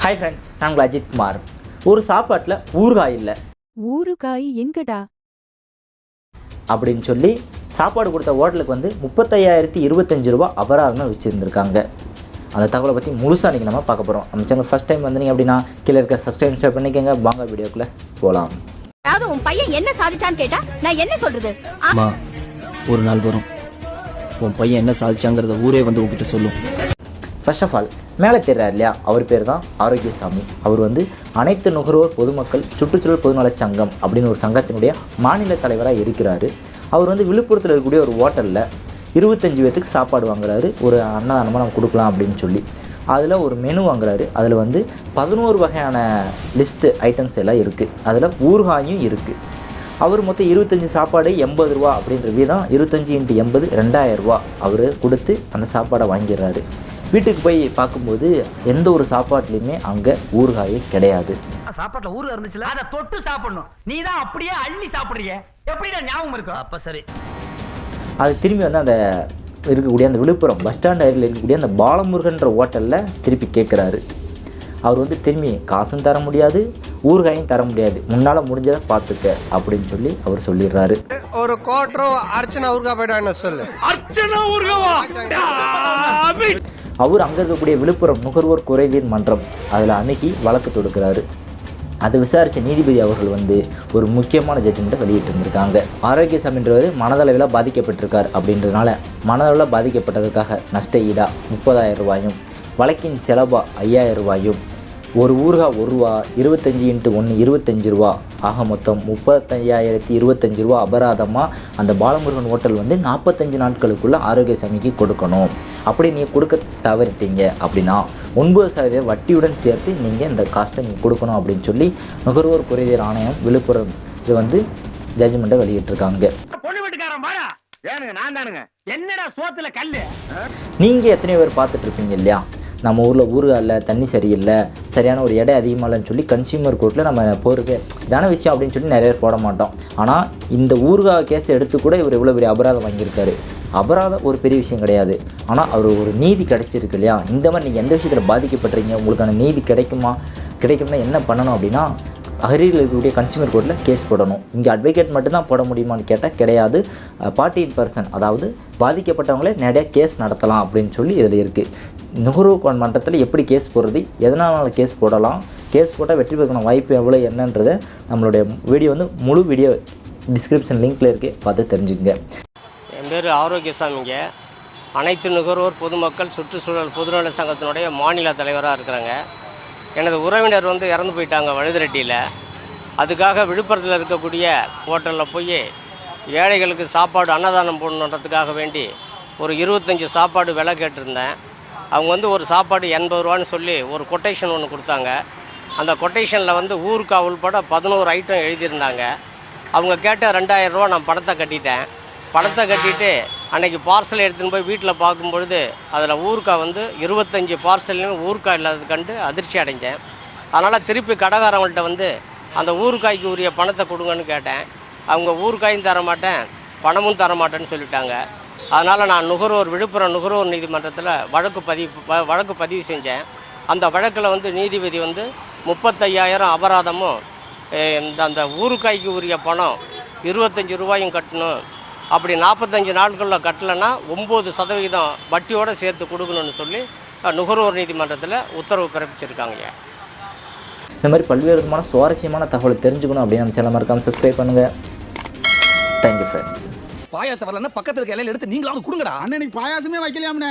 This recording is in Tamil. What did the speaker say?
ஹாய் ஃப்ரெண்ட்ஸ், நாங்கள் அஜித் குமார். ஒரு சாப்பாட்டில் ஊறுகாய் இல்லை, ஊறுகாய் எங்கடா அப்படின்னு சொல்லி சாப்பாடு கொடுத்த ஹோட்டலுக்கு வந்து 35,025 ரூபா அபராதமாக வச்சுருந்துருக்காங்க. அந்த தகவலை பற்றி முழுசாக இன்றைக்கி நம்ம பார்க்க போகிறோம். நம்ம சேனல் ஃபஸ்ட் டைம் வந்தீங்க அப்படின்னா கீழே இருக்க சப்ஸ்கிரைப் பண்ணிக்கோங்க. வாங்க வீடியோக்குள்ளே போகலாம். அதாவது உன் பையன் என்ன சாதிச்சான்னு கேட்டா நான் என்ன சொல்றது? ஒரு நாள் வரும், உன் பையன் என்ன சாதிச்சாங்கிறத ஊரே வந்து உங்ககிட்ட சொல்லும். ஃபர்ஸ்ட் ஆஃப் ஆல் மேலே தெரிறார் இல்லையா, அவர் பேர் தான் ஆரோக்கியசாமி. அவர் வந்து அனைத்து நுகர்வோர் பொதுமக்கள் சுற்றுச்சூழல் பொதுநலச் சங்கம் அப்படின்னு ஒரு சங்கத்தினுடைய மாநில தலைவராக இருக்கிறார். அவர் வந்து விழுப்புரத்தில் இருக்கக்கூடிய ஒரு ஹோட்டலில் 25 பேத்துக்கு சாப்பாடு வாங்குறாரு. ஒரு அன்னதானமாக நம்ம கொடுக்கலாம் அப்படின்னு சொல்லி அதில் ஒரு மெனு வாங்குறாரு. அதில் வந்து 11 வகையான லிஸ்ட்டு ஐட்டம்ஸ் எல்லாம் இருக்குது. அதில் ஊறுகாயும் இருக்குது. அவர் மொத்தம் 25 சாப்பாடு 80 ரூபா அப்படின்ற வீதம் 25 × 80 2000 ரூபா அவர் கொடுத்து அந்த சாப்பாடை வாங்கிடுறாரு. வீட்டுக்கு போய் பார்க்கும்போது எந்த ஒரு சாப்பாட்லையுமே அங்கே ஊறுகாயே கிடையாது. சாப்பாட்டுல ஊறுகாய் இருந்துச்சுல, அதை தொட்டு சாப்பிடணும். நீ தான் அப்படியே அள்ளி சாப்பிடுறீங்க, எப்படிடா ஞாபகம் இருக்கும்? அப்ப சரி. அது திரும்பி வந்து அந்த இருக்கக்கூடிய அந்த விழுப்புரம் பஸ் ஸ்டாண்ட் அருகில் இருக்கக்கூடிய அந்த பாலமுருகன்ற ஹோட்டலில் திருப்பி கேட்குறாரு. அவர் வந்து திரும்பி காசும் தர முடியாது, ஊறுகாயும் தர முடியாது, முன்னால் முடிஞ்சதை பார்த்துக்க அப்படின்னு சொல்லி அவர் சொல்லிடுறாரு. ஒரு கோட்டரோ அர்ச்சனா ஊறுகாய் போயிட்டான்னு சொல்லு. அர்ச்சனா ஊறுகாவா? அவர் அங்கே இருக்கக்கூடிய விழுப்புரம் நுகர்வோர் குறைதீர் மன்றம் அதில் அன்னைக்கு வழக்கு தொடுக்கிறாரு. அதை விசாரித்த நீதிபதி அவர்கள் வந்து ஒரு முக்கியமான ஜட்ஜ்மெண்ட்டை வெளியிட்டிருந்திருக்காங்க. ஆரோக்கியசாமின்றவர் மனதளவில் பாதிக்கப்பட்டிருக்கார். அப்படின்றதுனால மனதளவில் பாதிக்கப்பட்டதற்காக நஷ்ட ஈடா 30,000 ரூபாயும், வழக்கின் செலவா 5,000 ரூபாயும், ஒரு ஊறுகாய் 1 ரூபா, 25 × 1 25 ரூபா, ஆக மொத்தம் 35,025 ரூபா அபராதமாக அந்த பாலமுருகன் ஹோட்டல் வந்து 45 நாட்களுக்குள்ளே ஆரோக்கியசாமிக்கு கொடுக்கணும். அப்படி நீங்கள் கொடுக்க தவறிட்டீங்க அப்படின்னா 9% வட்டியுடன் சேர்த்து நீங்கள் இந்த காஸ்ட்டை நீங்கள் கொடுக்கணும் அப்படின்னு சொல்லி நுகர்வோர் குறைதீர் ஆணையம் விழுப்புரம் இது வந்து ஜட்ஜ்மெண்ட்டை வெளியிட்டிருக்காங்க. என்னடா சோத்துல கல்லு? நீங்கள் எத்தனையோ பேர் பார்த்துட்ருப்பீங்க இல்லையா, நம்ம ஊரில் ஊறுகாய் இல்லை, தண்ணி சரியில்லை, சரியான ஒரு எடை அதிகமாக இல்லைன்னு சொல்லி கன்சியூமர் கோர்ட்டில் நம்ம போகிறதுக்கு இதான விஷயம் அப்படின்னு சொல்லி நிறைய பேர் போட மாட்டோம். ஆனால் இந்த ஊறுகாய் கேஸ் எடுத்து கூட இவர் இவ்வளோ பெரிய அபராதம் வாங்கியிருக்காரு. அபராதம் ஒரு பெரிய விஷயம் கிடையாது, ஆனால் அவர் ஒரு நீதி கிடைச்சிருக்கு இல்லையா. இந்த மாதிரி நீங்கள் எந்த விஷயத்தில் பாதிக்கப்பட்டுறீங்க, உங்களுக்கான நீதி கிடைக்கும்னா என்ன பண்ணணும் அப்படின்னா அருகில் இருக்கக்கூடிய கன்சியூமர் கோர்ட்டில் கேஸ் போடணும். இங்கே அட்வொகேட் மட்டும்தான் போட முடியுமான்னு கேட்டால் கிடையாது. பார்ட்டி இன் பர்சன், அதாவது பாதிக்கப்பட்டவங்களே நிறையா கேஸ் நடத்தலாம் அப்படின்னு சொல்லி இதில் இருக்குது. நுகர்வோர் மன்றத்தில் எப்படி கேஸ் போடுறது, எதனால் கேஸ் போடலாம், கேஸ் போட்டால் வெற்றி பெறணும் வாய்ப்பு எவ்வளோ என்னன்றதை நம்மளுடைய வீடியோ வந்து முழு வீடியோ டிஸ்கிரிப்ஷன் லிங்க்கில் இருக்குது, பார்த்து தெரிஞ்சுங்க. என் பேர் ஆரோக்கியசாமிங்க. அனைத்து நுகர்வோர் பொதுமக்கள் சுற்றுச்சூழல் பொதுநல சங்கத்தினுடைய மாநில தலைவராக இருக்கிறாங்க. எனது உறவினர் வந்து இறந்து போயிட்டாங்க வழுதிரெட்டியில். அதுக்காக விழுப்புரத்தில் இருக்கக்கூடிய ஹோட்டலில் போய் ஏழைகளுக்கு சாப்பாடு அன்னதானம் போடணுன்றதுக்காக வேண்டி ஒரு 25 சாப்பாடு விலை கேட்டிருந்தேன். அவங்க வந்து ஒரு சாப்பாடு 80 ரூபான்னு சொல்லி ஒரு கொட்டேஷன் ஒன்று கொடுத்தாங்க. அந்த கொட்டேஷனில் வந்து ஊறுகாய் உள்பட 11 ஐட்டம் எழுதியிருந்தாங்க. அவங்க கேட்ட 2,000 ரூபா நான் பணத்தை கட்டிட்டேன். பணத்தை கட்டிட்டு அன்றைக்கி பார்சல் எடுத்துன்னு போய் வீட்டில் பார்க்கும்பொழுது அதில் ஊறுகாய் வந்து 25 பார்சல்லையும் ஊறுகாய் இல்லாதது கண்டு அதிர்ச்சி அடைஞ்சேன். அதனால் திருப்பி கடைக்காரவங்கள்ட்ட வந்து அந்த ஊறுகாய்க்கு உரிய பணத்தை கொடுங்கன்னு கேட்டேன். அவங்க ஊறுகாயும் தரமாட்டேன், பணமும் தரமாட்டேன்னு சொல்லிட்டாங்க. அதனால் நான் விழுப்புரம் நுகர்வோர் நீதிமன்றத்தில் வழக்கு பதிவு செஞ்சேன். அந்த வழக்கில் வந்து நீதிபதி வந்து 35,000 அபராதமும் அந்த ஊறுகாய்க்கு உரிய பணம் 25 ரூபாயும் கட்டணும். அப்படி 45 நாட்களில் கட்டலைன்னா 9% வட்டியோடு சேர்த்து கொடுக்கணும்னு சொல்லி நுகர்வோர் நீதிமன்றத்தில் உத்தரவு பிறப்பிச்சிருக்காங்க. இந்த மாதிரி பல்வேறு விதமான சுவாரஸ்யமான தகவலை தெரிஞ்சுக்கணும் அப்படின்னு நம்ம சேனல் மறக்காமல் சப்ஸ்கிரைப் பண்ணுங்கள். Thank you friends. பாயாசம் வரலன்னா பக்கத்துல இலையில எடுத்து நீங்களாவது கொடுங்கடா. அண்ணனுக்கு பாயாசமே வைக்கலையாம்னே.